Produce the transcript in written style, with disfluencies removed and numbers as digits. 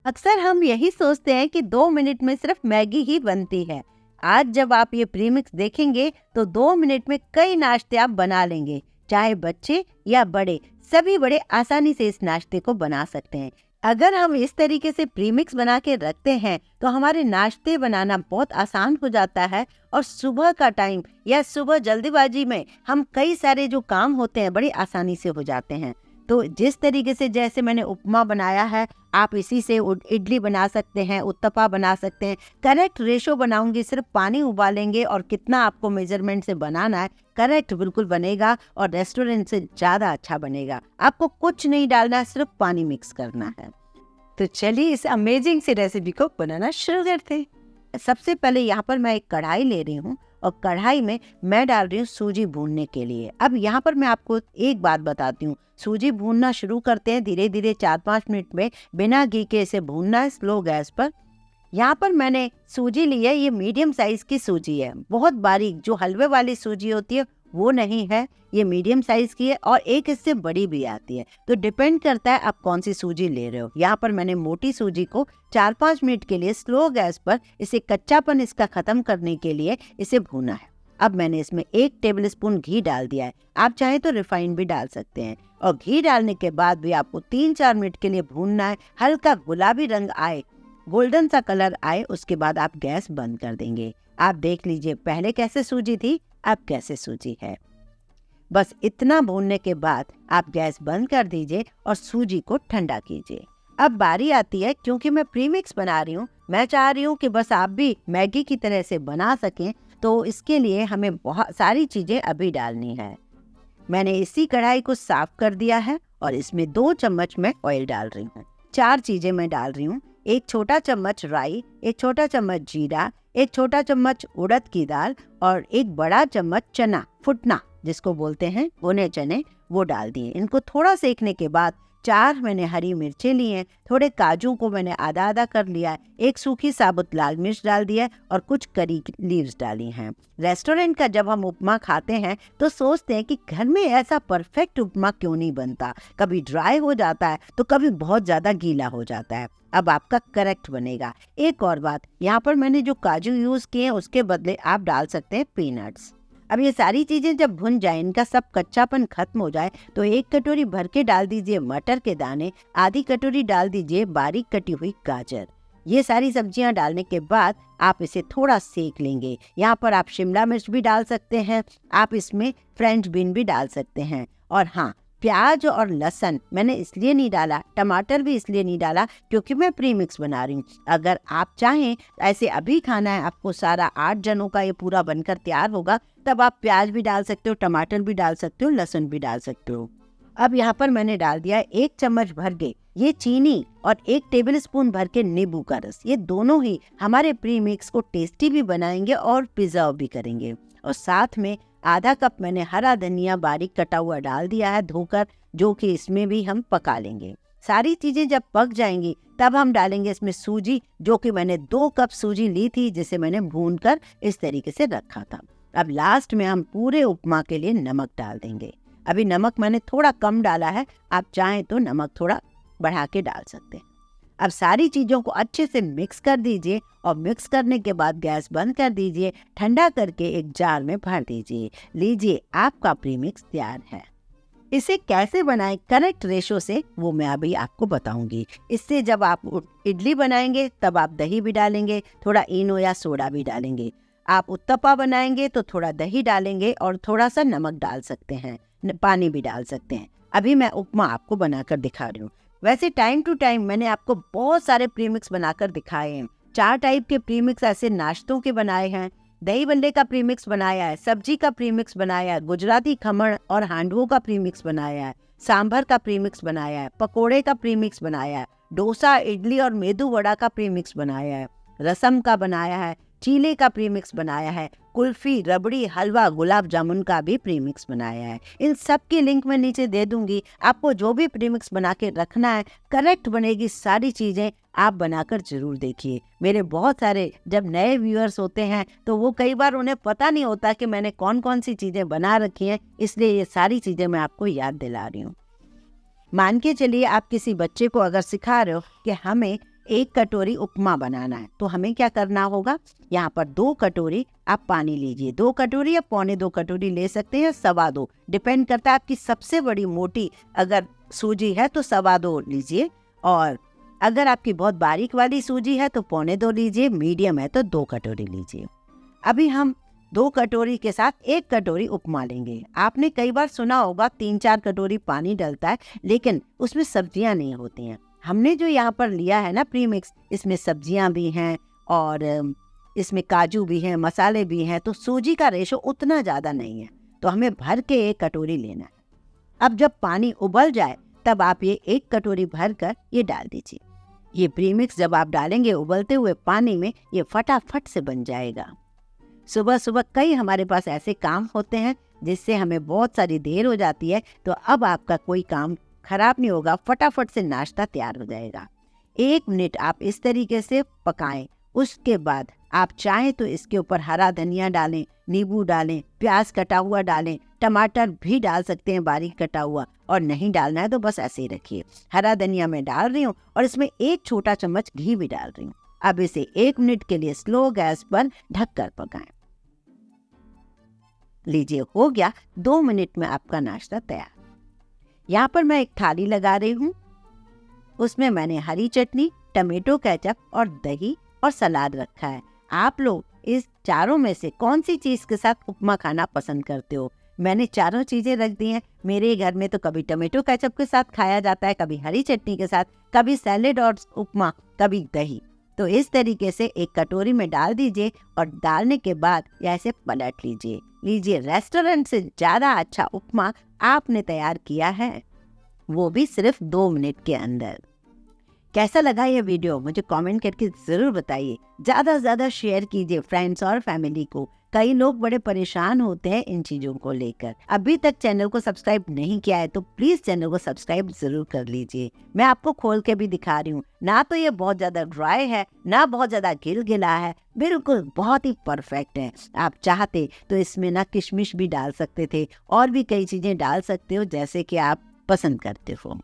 अक्सर हम यही सोचते हैं कि 2 मिनट में सिर्फ मैगी ही बनती है। आज जब आप ये प्रीमिक्स देखेंगे तो 2 मिनट में कई नाश्ते आप बना लेंगे। चाहे बच्चे या बड़े, सभी बड़े आसानी से इस नाश्ते को बना सकते हैं। अगर हम इस तरीके से प्रीमिक्स बना के रखते हैं तो हमारे नाश्ते बनाना बहुत आसान हो जाता है और सुबह का टाइम या सुबह जल्दीबाजी में हम कई सारे जो काम होते हैं बड़ी आसानी से हो जाते हैं। तो जिस तरीके से जैसे मैंने उपमा बनाया है, आप इसी से इडली बना सकते हैं, उत्तपा बना सकते हैं। करेक्ट रेशो बनाऊंगी, सिर्फ पानी उबालेंगे और कितना आपको मेजरमेंट से बनाना है करेक्ट बिल्कुल बनेगा और रेस्टोरेंट से ज़्यादा अच्छा बनेगा। आपको कुछ नहीं डालना है, सिर्फ पानी मिक्स करना है। तो चलिए इस अमेजिंग सी रेसिपी को बनाना शुरू करते हैं। सबसे पहले यहाँ पर मैं एक कढ़ाई ले रही हूँ और कढ़ाई में मैं डाल रही हूँ सूजी भूनने के लिए। अब यहाँ पर मैं आपको एक बात बताती हूँ, सूजी भूनना शुरू करते हैं धीरे धीरे 4-5 मिनट में, बिना घी के इसे भूनना है स्लो गैस पर। यहाँ पर मैंने सूजी ली है, ये मीडियम साइज की सूजी है, बहुत बारीक जो हलवे वाली सूजी होती है वो नहीं है, ये मीडियम साइज की है और एक इससे बड़ी भी आती है। तो डिपेंड करता है आप कौन सी सूजी ले रहे हो। यहाँ पर मैंने मोटी सूजी को 4-5 मिनट के लिए स्लो गैस पर इसे कच्चापन इसका खत्म करने के लिए इसे भूना है। अब मैंने इसमें 1 टेबलस्पून घी डाल दिया है, आप चाहे तो रिफाइंड भी डाल सकते हैं। और घी डालने के बाद भी आपको 3-4 मिनट के लिए भूनना है, हल्का गुलाबी रंग आए, गोल्डन सा कलर आए, उसके बाद आप गैस बंद कर देंगे। आप देख लीजिए पहले कैसे सूजी थी, अब कैसे सूजी है। बस इतना भूनने के बाद आप गैस बंद कर दीजिए और सूजी को ठंडा कीजिए। अब बारी आती है, क्योंकि मैं प्रीमिक्स बना रही हूँ, मैं चाह रही हूँ कि बस आप भी मैगी की तरह से बना सकें, तो इसके लिए हमें बहुत सारी चीज़ें अभी डालनी है। मैंने इसी कढ़ाई को साफ कर दिया है और इसमें 2 चम्मच मैं ऑयल डाल रही हूँ। 4 चीज़ें मैं डाल रही हूँ, 1 छोटा चम्मच राई, 1 छोटा चम्मच जीरा, 1 छोटा चम्मच उड़द की दाल और 1 बड़ा चम्मच चना फुटना जिसको बोलते हैं भुने चने, वो डाल दिए। इनको थोड़ा सेकने के बाद 4 मैंने हरी मिर्चें ली हैं, थोड़े काजू को मैंने आधा आधा कर लिया है, 1 सूखी साबुत लाल मिर्च डाल दिया है और कुछ करी लीव्स डाली हैं। रेस्टोरेंट का जब हम उपमा खाते हैं तो सोचते हैं कि घर में ऐसा परफेक्ट उपमा क्यों नहीं बनता, कभी ड्राई हो जाता है तो कभी बहुत ज़्यादा गीला हो जाता है। अब आपका करेक्ट बनेगा। एक और बात, यहाँ पर मैंने जो काजू यूज़ किए हैं उसके बदले आप डाल सकते हैं पीनट्स। अब ये सारी चीज़ें जब भुन जाए, इनका सब कच्चापन खत्म हो जाए, तो 1 कटोरी भर के डाल दीजिए मटर के दाने, आधी कटोरी डाल दीजिए बारीक कटी हुई गाजर। ये सारी सब्जियां डालने के बाद आप इसे थोड़ा सेक लेंगे। यहाँ पर आप शिमला मिर्च भी डाल सकते हैं, आप इसमें फ्रेंच बीन भी डाल सकते हैं। और हाँ, प्याज और लहसुन मैंने इसलिए नहीं डाला, टमाटर भी इसलिए नहीं डाला क्योंकि मैं प्रीमिक्स बना रही हूँ। अगर आप चाहें ऐसे अभी खाना है आपको, सारा 8 जनों का ये पूरा बनकर तैयार होगा, तब आप प्याज भी डाल सकते हो, टमाटर भी डाल सकते हो, लहसुन भी डाल सकते हो। अब यहाँ पर मैंने डाल दिया 1 चम्मच भर के ये चीनी और 1 टेबलस्पून भर के नींबू का रस। ये दोनों ही हमारे प्रीमिक्स को टेस्टी भी बनाएंगे और प्रिजर्व भी करेंगे। और साथ में आधा कप मैंने हरा धनिया बारीक कटा हुआ डाल दिया है धोकर, जो कि इसमें भी हम पका लेंगे। सारी चीजें जब पक जाएंगी तब हम डालेंगे इसमें सूजी, जो कि मैंने 2 कप सूजी ली थी, जिसे मैंने भूनकर इस तरीके से रखा था। अब लास्ट में हम पूरे उपमा के लिए नमक डाल देंगे। अभी नमक मैंने थोड़ा कम डाला है, आप चाहें तो नमक थोड़ा बढ़ा के डाल सकते हैं। अब सारी चीज़ों को अच्छे से मिक्स कर दीजिए और मिक्स करने के बाद गैस बंद कर दीजिए, ठंडा करके एक जार में भर दीजिए। लीजिए, आपका प्रीमिक्स तैयार है। इसे कैसे बनाएं करेक्ट रेशो से, वो मैं अभी आपको बताऊंगी। इससे जब आप इडली बनाएंगे तब आप दही भी डालेंगे, थोड़ा इनो या सोडा भी डालेंगे। आप उत्तपा बनाएंगे तो थोड़ा दही डालेंगे और थोड़ा सा नमक डाल सकते हैं, पानी भी डाल सकते हैं। अभी मैं उपमा आपको बनाकर दिखा रही हूँ। वैसे टाइम टू टाइम मैंने आपको बहुत सारे प्रीमिक्स बनाकर दिखाए हैं। 4 टाइप के प्रीमिक्स ऐसे नाश्तों के बनाए हैं, दही बल्ले का प्रीमिक्स बनाया है, सब्जी का प्रीमिक्स बनाया है, गुजराती खमण और हांडवों का प्रीमिक्स बनाया है, सांभर का प्रीमिक्स बनाया है, पकोड़े का प्रीमिक्स बनाया है, डोसा, इडली और मेदू वड़ा का प्रीमिक्स बनाया है, रसम का बनाया है, चीले का प्रीमिक्स बनाया है, कुल्फी, रबड़ी, हलवा, गुलाब जामुन का भी प्रीमिक्स बनाया है। इन सब की लिंक मैं नीचे दे दूंगी। आपको जो भी प्रीमिक्स बना के रखना है, करेक्ट बनेगी सारी चीज़ें, आप बनाकर जरूर देखिए। मेरे बहुत सारे जब नए व्यूअर्स होते हैं तो वो कई बार उन्हें पता नहीं होता कि मैंने कौन कौन सी चीज़ें बना रखी हैं, इसलिए ये सारी चीज़ें मैं आपको याद दिला रही हूँ। मान के चलिए आप किसी बच्चे को अगर सिखा रहे हो कि हमें 1 कटोरी उपमा बनाना है तो हमें क्या करना होगा, यहाँ पर 2 कटोरी आप पानी लीजिए। 2 कटोरी या पौने 2 कटोरी ले सकते हैं, 2.25, डिपेंड करता है आपकी सबसे बड़ी मोटी अगर सूजी है तो 2.25 लीजिए, और अगर आपकी बहुत बारीक वाली सूजी है तो पौने 2 लीजिए, मीडियम है तो 2 कटोरी लीजिए। अभी हम 2 कटोरी के साथ 1 कटोरी उपमा लेंगे। आपने कई बार सुना होगा 3-4 कटोरी पानी डलता है, लेकिन उसमें सब्जियां नहीं होती हैं। हमने जो यहाँ पर लिया है ना प्रीमिक्स, इसमें सब्जियां भी हैं और इसमें काजू भी हैं, मसाले भी हैं, तो सूजी का रेशो उतना ज़्यादा नहीं है, तो हमें भर के 1 कटोरी लेना है। अब जब पानी उबल जाए तब आप ये 1 कटोरी भर कर ये डाल दीजिए। ये प्रीमिक्स जब आप डालेंगे उबलते हुए पानी में, ये फटाफट से बन जाएगा। सुबह सुबह कई हमारे पास ऐसे काम होते हैं जिससे हमें बहुत सारी देर हो जाती है, तो अब आपका कोई काम खराब नहीं होगा, फटाफट से नाश्ता तैयार हो जाएगा। 1 मिनट आप इस तरीके से पकाएं। उसके बाद आप चाहें तो इसके ऊपर हरा धनिया डालें, नींबू डालें, प्याज कटा हुआ डालें, टमाटर भी डाल सकते हैं बारीक कटा हुआ, और नहीं डालना है तो बस ऐसे ही रखिए। हरा धनिया मैं डाल रही हूँ और इसमें 1 छोटा चम्मच घी भी डाल रही हूँ। अब इसे 1 मिनट के लिए स्लो गैस पर ढककर पकाएं। लीजिए, हो गया, 2 मिनट में आपका नाश्ता तैयार। यहाँ पर मैं एक थाली लगा रही हूँ, उसमें मैंने हरी चटनी, टमेटो केचप और दही और सलाद रखा है। आप लोग इस चारों में से कौन सी चीज़ के साथ उपमा खाना पसंद करते हो? मैंने चारों चीज़ें रख दी हैं। मेरे घर में तो कभी टमेटो केचप के साथ खाया जाता है, कभी हरी चटनी के साथ, कभी सैलेड और उपमा, कभी दही। तो इस तरीके से 1 कटोरी में डाल दीजिए और डालने के बाद ऐसे पलट लीजिए। लीजिए, रेस्टोरेंट से ज़्यादा अच्छा उपमा आपने तैयार किया है, वो भी सिर्फ 2 मिनट के अंदर। कैसा लगा ये वीडियो मुझे कमेंट करके ज़रूर बताइए। ज़्यादा से ज़्यादा शेयर कीजिए फ्रेंड्स और फैमिली को। कई लोग बड़े परेशान होते हैं इन चीज़ों को लेकर। अभी तक चैनल को सब्सक्राइब नहीं किया है तो प्लीज़ चैनल को सब्सक्राइब ज़रूर कर लीजिए। मैं आपको खोल के भी दिखा रही हूँ, ना तो ये बहुत ज़्यादा ड्राई है, ना बहुत ज़्यादा गिलगिला है, बिल्कुल बहुत ही परफेक्ट है। आप चाहते तो इसमें ना किशमिश भी डाल सकते थे, और भी कई चीज़ें डाल सकते हो जैसे कि आप पसंद करते हो।